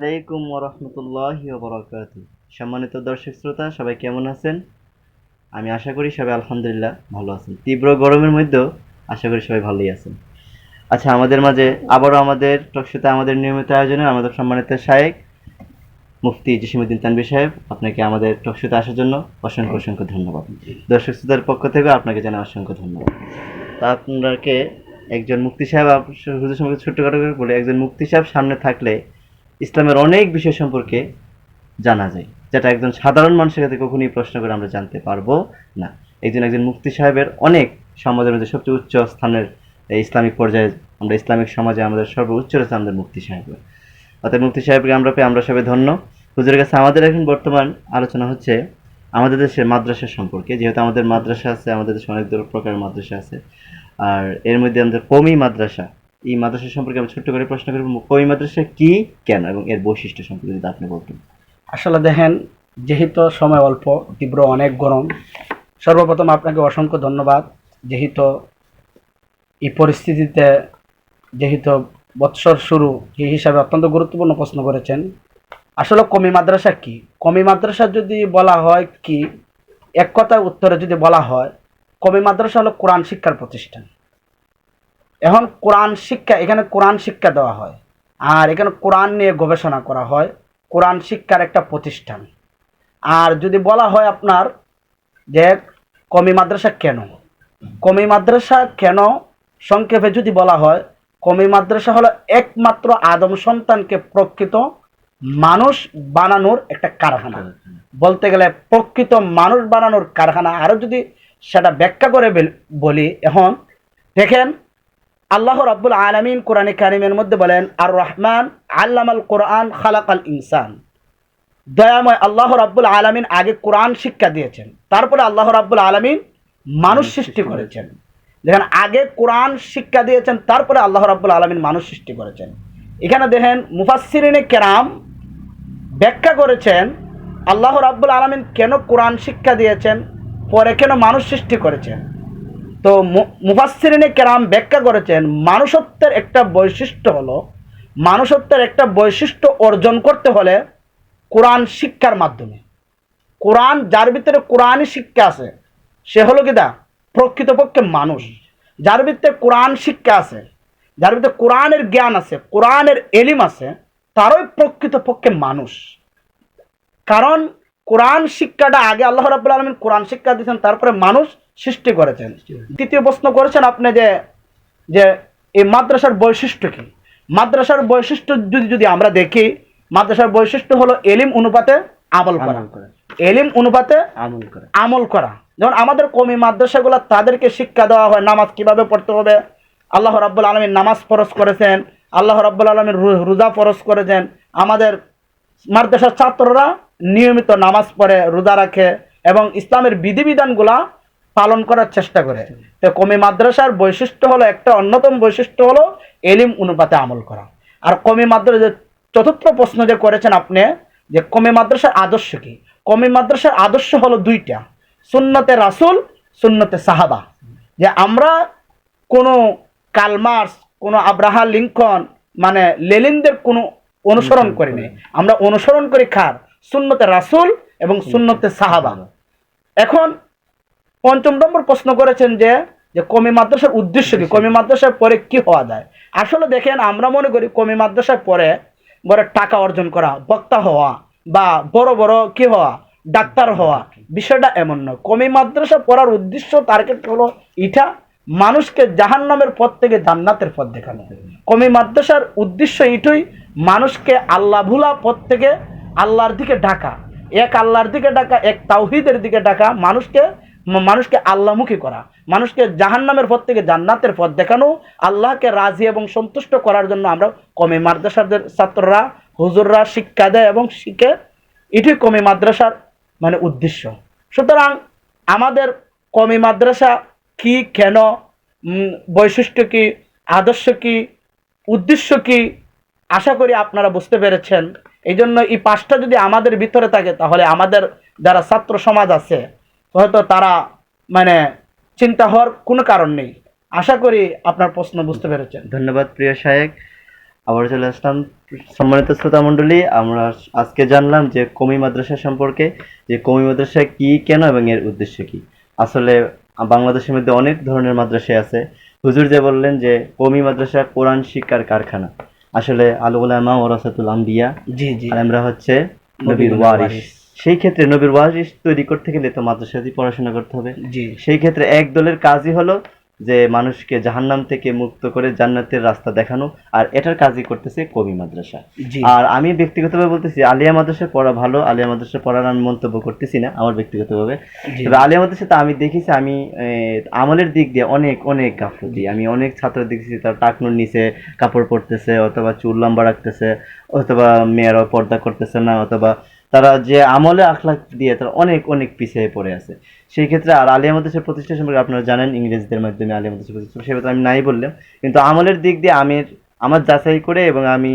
আলাইকুম ওরহমতুল্লাহি ওবরাকাতুহু। সম্মানিত দর্শক শ্রোতা, সবাই কেমন আছেন? আমি আশা করি সবাই আলহামদুলিল্লাহ ভালো আছেন। তীব্র গরমের মধ্যেও আশা করি সবাই ভালোই আছেন। আচ্ছা, আমাদের মাঝে আবারও আমাদের টকশোতে আমাদের নিয়মিত আয়োজনে আমাদের সম্মানিত শায়েখ মুফতি জসিমউদ্দিন তানভীর সাহেব, আপনাকে আমাদের টকশোতে আসার জন্য অসংখ্য অসংখ্য ধন্যবাদ। দর্শক শ্রোতার পক্ষ থেকে আপনাকে জানাই অসংখ্য ধন্যবাদ। তা আপনাকে একজন মুফতি সাহেব, হুজুর সম্পর্কে ছোট্টখাটো করে বলে, একজন মুফতি সাহেব সামনে থাকলে ইসলামের অনেক বিষয় সম্পর্কে জানা যায়, যেটা একজন সাধারণ মানুষের কাছে কখনোই প্রশ্ন করে আমরা জানতে পারবো না। একজন মুফতি সাহেবের অনেক সমাজের মধ্যে সবচেয়ে উচ্চ স্থানের ইসলামিক পর্যায়ে, আমরা ইসলামিক সমাজে আমাদের সর্বোচ্চ রয়েছে আমাদের মুফতি সাহেব। অর্থাৎ মুফতি সাহেবকে আমরা পেয়ে আমরা সবাই ধন্য। হুজুরের কাছে আমাদের এখন বর্তমান আলোচনা হচ্ছে আমাদের দেশের মাদ্রাসা সম্পর্কে। যেহেতু আমাদের মাদ্রাসা আছে, আমাদের দেশে অনেক প্রকারের মাদ্রাসা আছে, আর এর মধ্যে আমাদের কওমি মাদ্রাসা, এই মাদ্রাসা সম্পর্কে আমি ছোট্ট করে প্রশ্ন করব, কওমি মাদ্রাসা কি, কেন এবং এর বৈশিষ্ট্য সম্পর্কে যদি আপনি বলতেন। আসলে দেখেন, যেহেতু সময় অল্প, তীব্র অনেক গরম, সর্বপ্রথম আপনাকে অসংখ্য ধন্যবাদ। যেহেতু এই পরিস্থিতিতে, যেহেতু বৎসর শুরু, এই হিসাবে অত্যন্ত গুরুত্বপূর্ণ প্রশ্ন করেছেন। আসলে কওমি মাদ্রাসা কি? কওমি মাদ্রাসা যদি বলা হয় কি, এক কথায় উত্তরে যদি বলা হয়, কওমি মাদ্রাসা হলো কোরআন শিক্ষার প্রতিষ্ঠান। এখন কোরআন শিক্ষা, এখানে কোরআন শিক্ষা দেওয়া হয়, আর এখানে কোরআন নিয়ে গবেষণা করা হয়। কোরআন শিক্ষার একটা প্রতিষ্ঠান। আর যদি বলা হয় আপনার যে কওমি মাদ্রাসা কেন, কওমি মাদ্রাসা কেন, সংক্ষেপে যদি বলা হয়, কওমি মাদ্রাসা হলো একমাত্র আদম সন্তানকে প্রকৃত মানুষ বানানোর একটা কারখানা। বলতে গেলে প্রকৃত মানুষ বানানোর কারখানা। আরও যদি সেটা ব্যাখ্যা করে বলি, এখন দেখেন, আল্লাহ রাব্বুল আলামিন কোরআনে কারিমের মধ্যে বলেন, আর রহমান আল্লামাল কোরআন খালাকাল ইনসান। দয়াময় আল্লাহ রাব্বুল আলামিন আগে কোরআন শিক্ষা দিয়েছেন, তারপরে আল্লাহ রাব্বুল আলামিন মানুষ সৃষ্টি করেছেন। দেখেন, আগে কোরআন শিক্ষা দিয়েছেন, তারপরে আল্লাহ রাব্বুল আলামিন মানুষ সৃষ্টি করেছেন। এখানে দেখেন, মুফাসসিরিনে কেরাম ব্যাখ্যা করেছেন আল্লাহ রাব্বুল আলামিন কেন কোরআন শিক্ষা দিয়েছেন, পরে কেন মানুষ সৃষ্টি করেছেন। তো মুফাসসিরিনে কেরাম ব্যাখ্যা করেছেন, মানুষত্বের একটা বৈশিষ্ট্য হলো, মানুষত্বের একটা বৈশিষ্ট্য অর্জন করতে হলে কোরআন শিক্ষার মাধ্যমে। কোরআন, যার ভিতরে কোরআনই শিক্ষা আছে, সে হলো কি দা প্রকৃতপক্ষে মানুষ। যার ভিতরে কোরআন শিক্ষা আছে, যার ভিতরে কোরআনের জ্ঞান আছে, কোরআনের এলিম আছে, তারই প্রকৃতপক্ষে মানুষ। কারণ কোরআন শিক্ষাটা আগে আল্লাহ রাব্বুল আলামিন কোরআন শিক্ষা দিয়েছেন, তারপরে মানুষ সৃষ্টি করেছেন। তৃতীয় প্রশ্ন করেছেন আপনি যে যে এই মাদ্রাসার বৈশিষ্ট্য কি। মাদ্রাসার বৈশিষ্ট্য যদি আমরা দেখি, মাদ্রাসার বৈশিষ্ট্য হলো এলিম অনুপাতে আমল করা। এলিম অনুপাতে আমল করা। যেমন আমাদের কওমি মাদ্রাসাগুলো, তাদেরকে শিক্ষা দেওয়া হয় নামাজ কিভাবে পড়তে হবে। আল্লাহ রাব্বুল আলামিন নামাজ ফরজ করেছেন, আল্লাহ রাব্বুল আলামিন রোজা ফরজ করেছেন। আমাদের মাদ্রাসার ছাত্ররা নিয়মিত নামাজ পড়ে, রোজা রাখে এবং ইসলামের বিধিবিধানগুলা পালন করার চেষ্টা করে। তো কওমি মাদ্রাসার বৈশিষ্ট্য হলো, একটা অন্যতম বৈশিষ্ট্য হলো এলিম অনুপাতে আমল করা। আর কওমি মাদ্রাসা, চতুর্থ প্রশ্ন যে করেছেন আপনি, যে কওমি মাদ্রাসার আদর্শ কি। কওমি মাদ্রাসার আদর্শ হলো দুইটা, সুন্নতে রাসূল, সুন্নতে সাহাবা। যে আমরা কোনো কার্ল মার্কস, কোনো আব্রাহাম লিঙ্কন, মানে লেনিনদের কোনো অনুসরণ করি নাই। আমরা অনুসরণ করি কার? সুন্নতে রাসূল এবং সুন্নতে সাহাবা। এখন পঞ্চম নম্বর প্রশ্ন করেছেন যে কওমি মাদ্রাসার উদ্দেশ্য কি, কওমি মাদ্রাসার পরে কি হওয়া যায়। আসলে দেখেন, আমরা মনে করি কওমি মাদ্রাসার পরে বড় টাকা অর্জন করা, বক্তা হওয়া, বা বড় বড় কি হওয়া, ডাক্তার হওয়া। বিষয়টা এমন নয়। কওমি মাদ্রাসা পড়ার উদ্দেশ্য, টার্গেট হলো এটা, মানুষকে জাহান্নামের পথ থেকে জান্নাতের পথ দেখানো। কওমি মাদ্রাসার উদ্দেশ্য এটাই, মানুষকে আল্লাহ ভুলা পথ থেকে আল্লাহর দিকে ডাকা, এক আল্লাহর দিকে ডাকা, এক তাওহীদের দিকে ডাকা, মানুষকে আল্লাহমুখী করা, মানুষকে জাহান্নামের পথ থেকে জান্নাতের পথ দেখানো। আল্লাহকে রাজি এবং সন্তুষ্ট করার জন্য আমরা কওমি মাদ্রাসাদের ছাত্ররা, হুজুররা শিক্ষা দেয় এবং শিখে। এটাই কওমি মাদ্রাসার মানে উদ্দেশ্য। সুতরাং আমাদের কওমি মাদ্রাসা কি, কেন, বৈশিষ্ট্য কি, আদর্শ কি, উদ্দেশ্য কি, আশা করি আপনারা বুঝতে পেরেছেন। এই জন্য এই পাঁচটা যদি আমাদের ভিতরে থাকে, তাহলে আমাদের যারা ছাত্র সমাজ আছে, হয়তো তারা মানে চিন্তা হওয়ার কোনো কারণ নেই। আশা করি আপনার প্রশ্ন বুঝতে পেরেছেন। ধন্যবাদ প্রিয় শায়েখ। আবার চলে আসলাম। সম্মানিত শ্রোতা মণ্ডলী, আমরা আজকে জানলাম যে কওমি মাদ্রাসা সম্পর্কে, যে কওমি মাদ্রাসা কি, কেন এবং এর উদ্দেশ্য কি। আসলে বাংলাদেশের মধ্যে অনেক ধরনের মাদ্রাসা আছে। হুজুর যে বললেন যে কওমি মাদ্রাসা কোরআন শিক্ষার কারখানা। আসলে আল উলামা ওয়ারাসাতুল আম্বিয়া, জি জি, আর আমরা হচ্ছে নবীর নবীগণের ওয়ারিস। ওয়ারিস। সেই ক্ষেত্রে নবীর ওয়ারিস তৈরি করতে গেলে তো মাদ্রাসাতেই পড়াশোনা করতে হবে। জি সেই ক্ষেত্রে এক দলের কাজই হলো যে মানুষকে জাহান্নাম থেকে মুক্ত করে জান্নাতের রাস্তা দেখানো, আর এটার কাজই করতেছে কওমি মাদ্রাসা। জি আর আমি ব্যক্তিগতভাবে বলতেছি, আলিয়া মাদ্রাসায় পড়া ভালো, আলিয়া মাদ্রাসায় পড়ার আমি মন্তব্য করতেছি না আমার ব্যক্তিগতভাবে। জি তবে আলিয়া মাদ্রাসাতে আমি দেখেছি, আমি আমলের দিক দিয়ে অনেক অনেক গাফলতি, আমি অনেক ছাত্র দেখেছি তার টাকনুর নিচে কাপড় পরতেছে, অথবা চুল লম্বা রাখতেছে, অথবা মেয়েরাও পর্দা করতেছে না, অথবা তারা যে আমলে আখলাক দিয়ে তারা অনেক অনেক পিছিয়ে পড়ে আছে। সেই ক্ষেত্রে আর আলিয়া মাদ্রাসার প্রতিষ্ঠা সম্পর্কে আপনারা জানেন, ইংরেজদের মাধ্যমে আলিয়া মাদ্রাসা প্রতিষ্ঠা, সেটা আমি নাই বললাম। কিন্তু আমলের দিক দিয়ে আমার যাচাই করে এবং আমি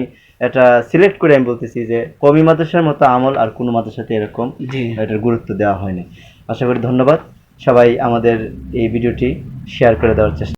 এটা সিলেক্ট করে আমি বলতেছি যে কওমি মাদ্রাসার মতো আমল আর কোনো মাদ্রাসাতে এরকম জি। এটার গুরুত্ব দেওয়া হয়নি। আশা করি ধন্যবাদ। সবাই আমাদের এই ভিডিওটি শেয়ার করে দেওয়ার চেষ্টা